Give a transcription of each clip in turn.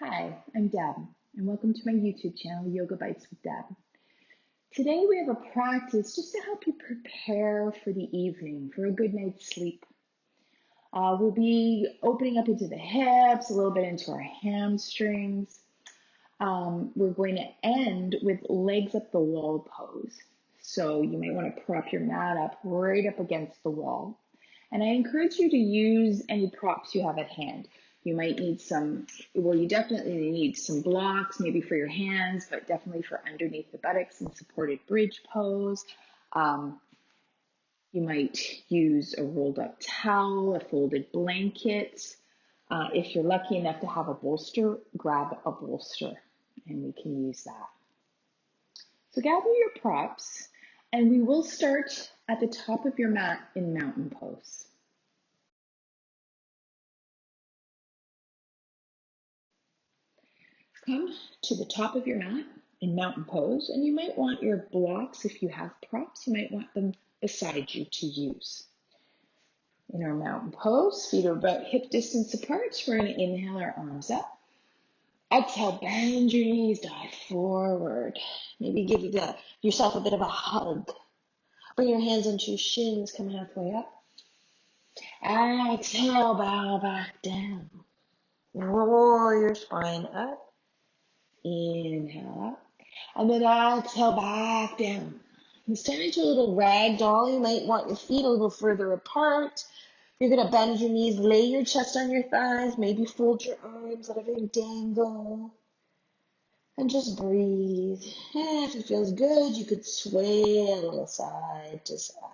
Hi, I'm Deb, and welcome to my YouTube channel, Yoga Bites with Deb. Today we have a practice just to help you prepare for the evening, for a good night's sleep. We'll be opening up into the hips, a little bit into our hamstrings. We're going to end with legs up the wall pose. So you might want to prop your mat up right up against the wall. And I encourage you to use any props you have at hand. You might need you definitely need some blocks, maybe for your hands, but definitely for underneath the buttocks and supported bridge pose. You might use a rolled up towel, a folded blanket. If you're lucky enough to have a bolster, grab a bolster and we can use that. So gather your props and we will start at the top of your mat in mountain pose. Come to the top of your mat in mountain pose, and you might want your blocks, if you have props, you might want them beside you to use. In our mountain pose, feet are about hip distance apart. We're going to inhale our arms up. Exhale, bend your knees, dive forward. Maybe give yourself a bit of a hug. Bring your hands onto your shins, come halfway up. Exhale, bow back down. Roll your spine up. Inhale up. And then exhale back down. It's turn into a little rag doll. You might want your feet a little further apart. You're going to bend your knees, lay your chest on your thighs, maybe fold your arms, let everything dangle. And just breathe. And if it feels good, you could sway a little side to side.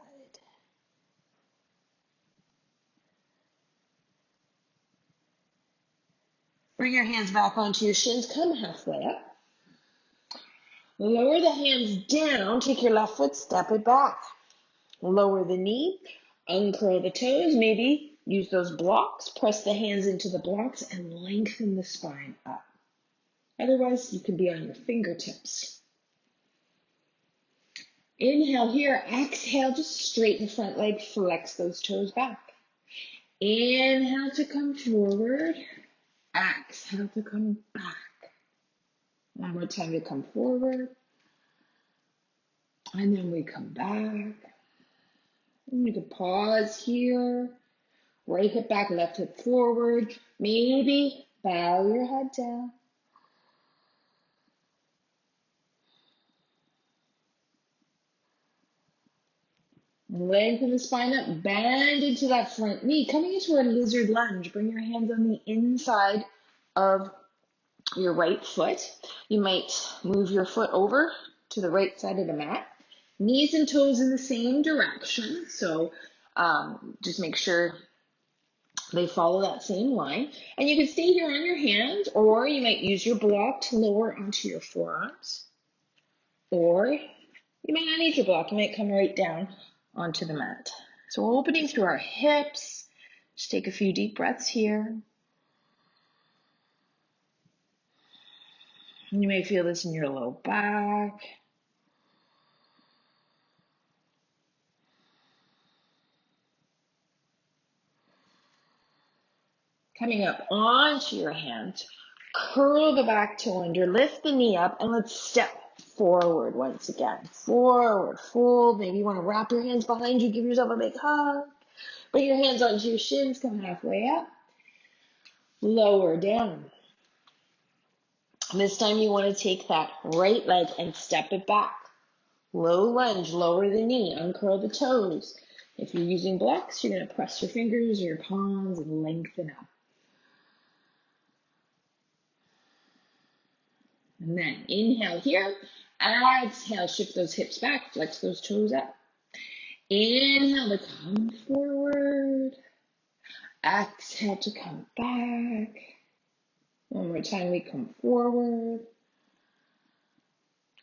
Bring your hands back onto your shins. Come halfway up. Lower the hands down. Take your left foot, step it back. Lower the knee, uncurl the toes, maybe use those blocks, press the hands into the blocks and lengthen the spine up. Otherwise, you can be on your fingertips. Inhale here, exhale, just straighten the front leg, flex those toes back. Inhale to come forward, exhale to come back. One more time to come forward, and then we come back. And you can pause here. Right hip back, left hip forward. Maybe bow your head down. Lengthen the spine up, bend into that front knee. Coming into a lizard lunge, bring your hands on the inside of your right foot. You might move your foot over to the right side of the mat. Knees and toes in the same direction. So just make sure they follow that same line. And you can stay here on your hands, or you might use your block to lower onto your forearms. Or you may not need your block. You might come right down onto the mat. So we're opening through our hips. Just take a few deep breaths here. And you may feel this in your low back. Coming up onto your hands, curl the back toe under, lift the knee up, and let's step forward once again. Forward, fold. Maybe you want to wrap your hands behind you, give yourself a big hug. Bring your hands onto your shins, come halfway up. Lower down. This time you want to take that right leg and step it back. Low lunge, lower the knee, uncurl the toes. If you're using blocks, you're going to press your fingers or your palms and lengthen up. And then inhale here, exhale, shift those hips back, flex those toes up. Inhale to come forward, exhale to come back. One more time, we come forward.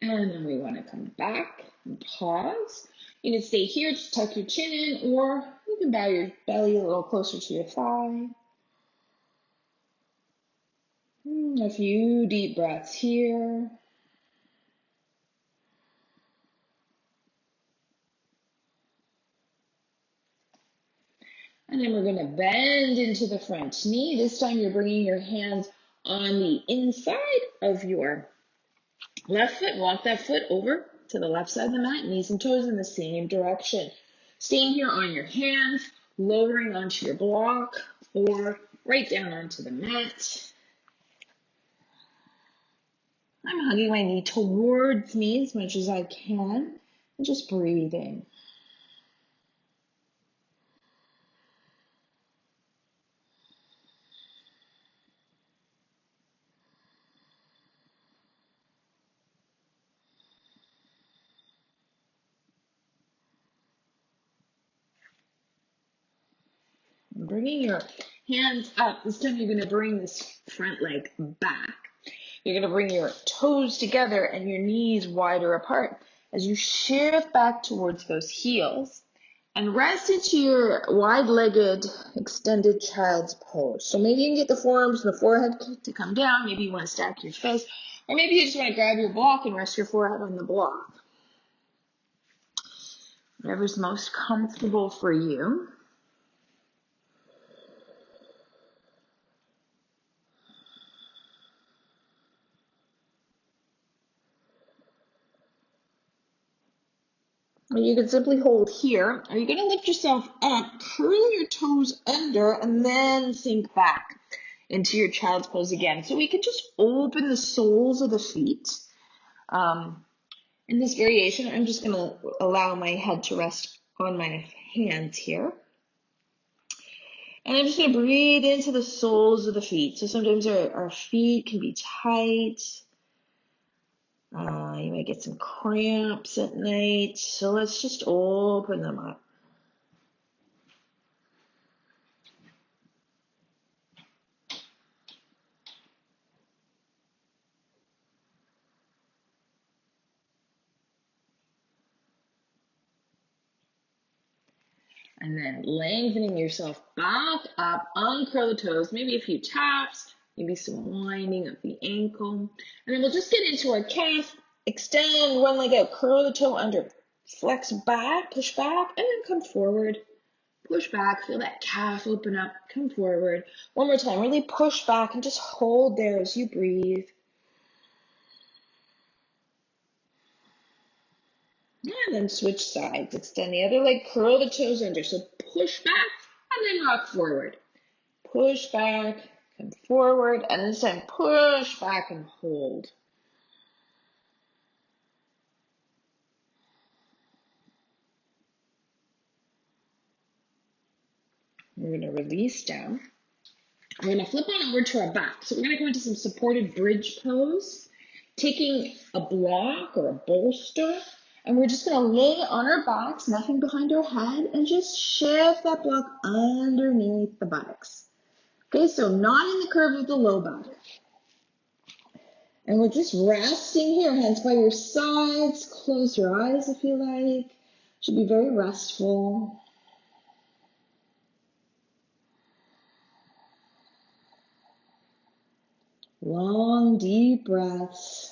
And then we want to come back and pause. You can stay here, just tuck your chin in, or you can bow your belly a little closer to your thigh. A few deep breaths here. And then we're going to bend into the front knee. This time you're bringing your hands on the inside of your left foot. Walk that foot over to the left side of the mat, knees and toes in the same direction. Staying here on your hands, lowering onto your block, or right down onto the mat. I'm hugging my knee towards me as much as I can and just breathing. Bringing your hands up. This time you're going to bring this front leg back. You're going to bring your toes together and your knees wider apart as you shift back towards those heels and rest into your wide-legged extended child's pose. So maybe you can get the forearms and the forehead to come down. Maybe you want to stack your fists, or maybe you just want to grab your block and rest your forehead on the block. Whatever's most comfortable for you. Or you can simply hold here. Or you're going to lift yourself up, curl your toes under, and then sink back into your child's pose again. So we can just open the soles of the feet. In this variation, I'm just going to allow my head to rest on my hands here. And I'm just going to breathe into the soles of the feet. So sometimes our feet can be tight. You might get some cramps at night. So let's just open them up. And then lengthening yourself back up, uncurl the toes, maybe a few taps, maybe some winding of the ankle. And then we'll just get into our calf, extend one leg out, curl the toe under, flex back, push back, and then come forward. Push back, feel that calf open up, come forward. One more time, really push back and just hold there as you breathe. And then switch sides. Extend the other leg, curl the toes under. So push back and then rock forward. Push back, come forward, and this time push back and hold. We're going to release down. We're going to flip on over to our back. So we're going to go into some supported bridge pose, taking a block or a bolster, and we're just going to lay on our backs, nothing behind our head, and just shift that block underneath the buttocks. Okay, so not in the curve of the low back. And we're just resting here, hands by your sides. Close your eyes if you like. Should be very restful. Long, deep breaths.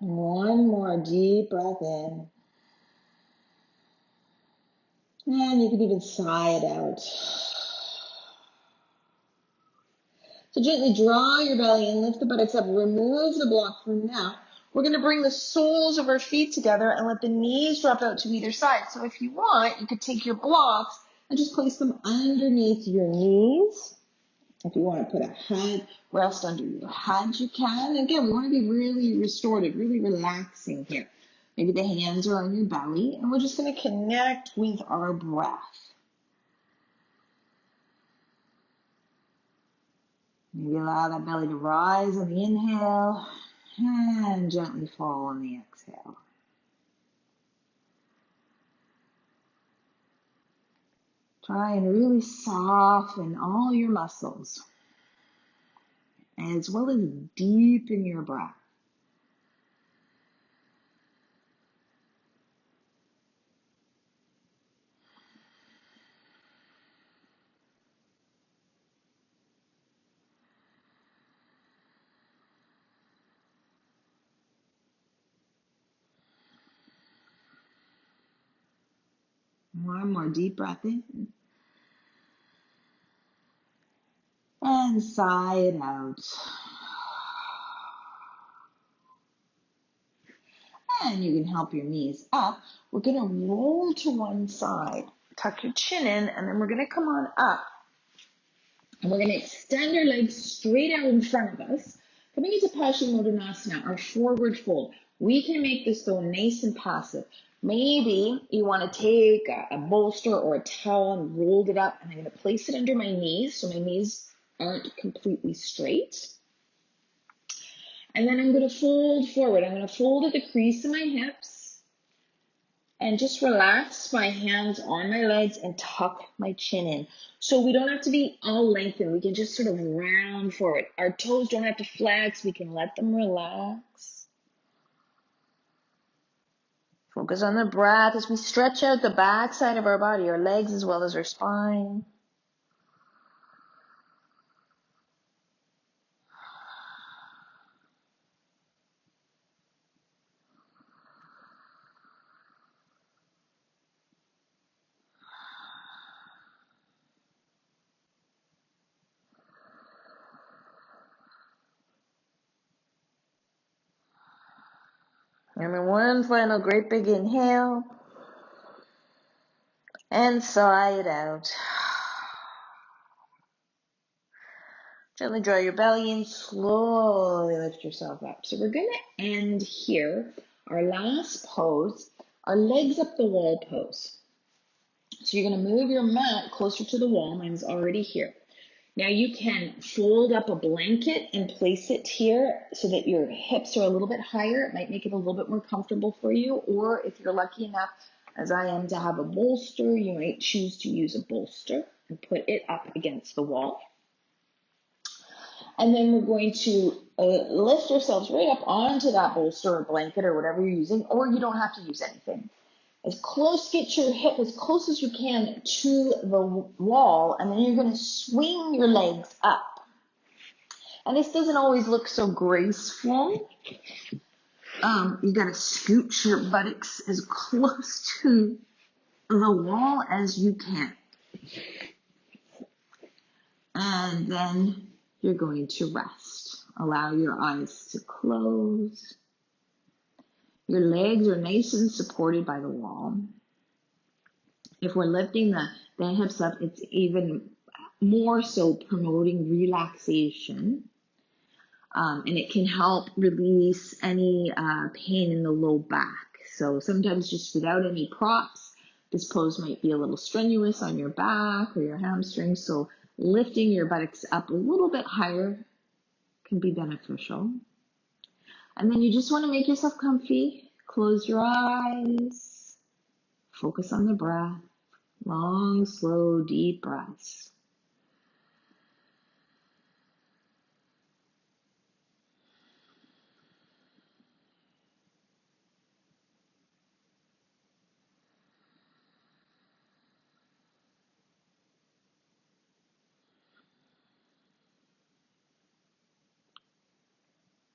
One more deep breath in. And you can even sigh it out. So gently draw your belly and lift the buttocks up. Remove the block from now. We're going to bring the soles of our feet together and let the knees drop out to either side. So if you want, you could take your blocks and just place them underneath your knees. If you want to put a head rest under your head, you can. Again, we want to be really restorative, really relaxing here. Maybe the hands are on your belly, and we're just going to connect with our breath. Maybe allow that belly to rise on the inhale and gently fall on the exhale. Try and really soften all your muscles, as well as deepen your breath. One more deep breath in. And sigh it out. And you can help your knees up. We're going to roll to one side. Tuck your chin in, and then we're going to come on up. And we're going to extend our legs straight out in front of us. Coming into Paschimottanasana, our forward fold. We can make this though nice and passive. Maybe you want to take a bolster or a towel and roll it up, and I'm going to place it under my knees so my knees aren't completely straight. And then I'm going to fold forward. I'm going to fold at the crease of my hips and just relax my hands on my legs and tuck my chin in. So we don't have to be all lengthened. We can just sort of round forward. Our toes don't have to flex. We can let them relax. Focus on the breath as we stretch out the back side of our body, our legs as well as our spine. And then one final great big inhale. And sigh it out. Gently draw your belly in, slowly lift yourself up. So we're going to end here, our last pose, our legs up the wall pose. So you're going to move your mat closer to the wall. Mine's already here. Now you can fold up a blanket and place it here so that your hips are a little bit higher. It might make it a little bit more comfortable for you. Or if you're lucky enough, as I am, to have a bolster, you might choose to use a bolster and put it up against the wall. And then we're going to lift yourselves right up onto that bolster or blanket or whatever you're using, or you don't have to use anything. Get your hip as close as you can to the wall, and then you're going to swing your legs up. And this doesn't always look so graceful. You got to scooch your buttocks as close to the wall as you can. And then you're going to rest. Allow your eyes to close. Your legs are nice and supported by the wall. If we're lifting the hips up, it's even more so promoting relaxation. And it can help release any pain in the low back. So sometimes just without any props, this pose might be a little strenuous on your back or your hamstrings. So lifting your buttocks up a little bit higher can be beneficial. And then you just want to make yourself comfy. Close your eyes. Focus on the breath. Long, slow, deep breaths.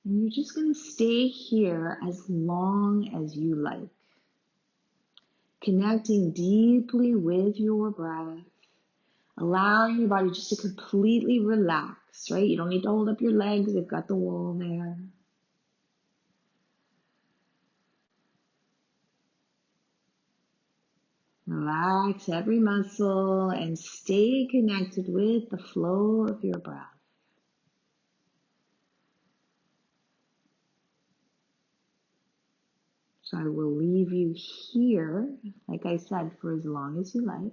And you're just going to stay here as long as you like. Connecting deeply with your breath. Allowing your body just to completely relax, right? You don't need to hold up your legs. They've got the wall there. Relax every muscle and stay connected with the flow of your breath. So I will leave you here, like I said, for as long as you like.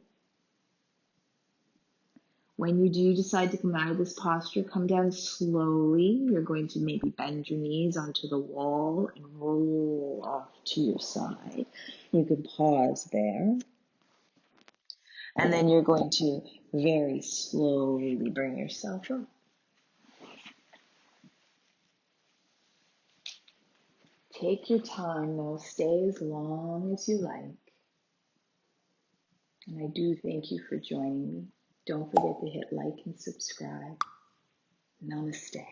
When you do decide to come out of this posture, come down slowly. You're going to maybe bend your knees onto the wall and roll off to your side. You can pause there. And then you're going to very slowly bring yourself up. Take your time though, stay as long as you like. And I do thank you for joining me. Don't forget to hit like and subscribe. Namaste.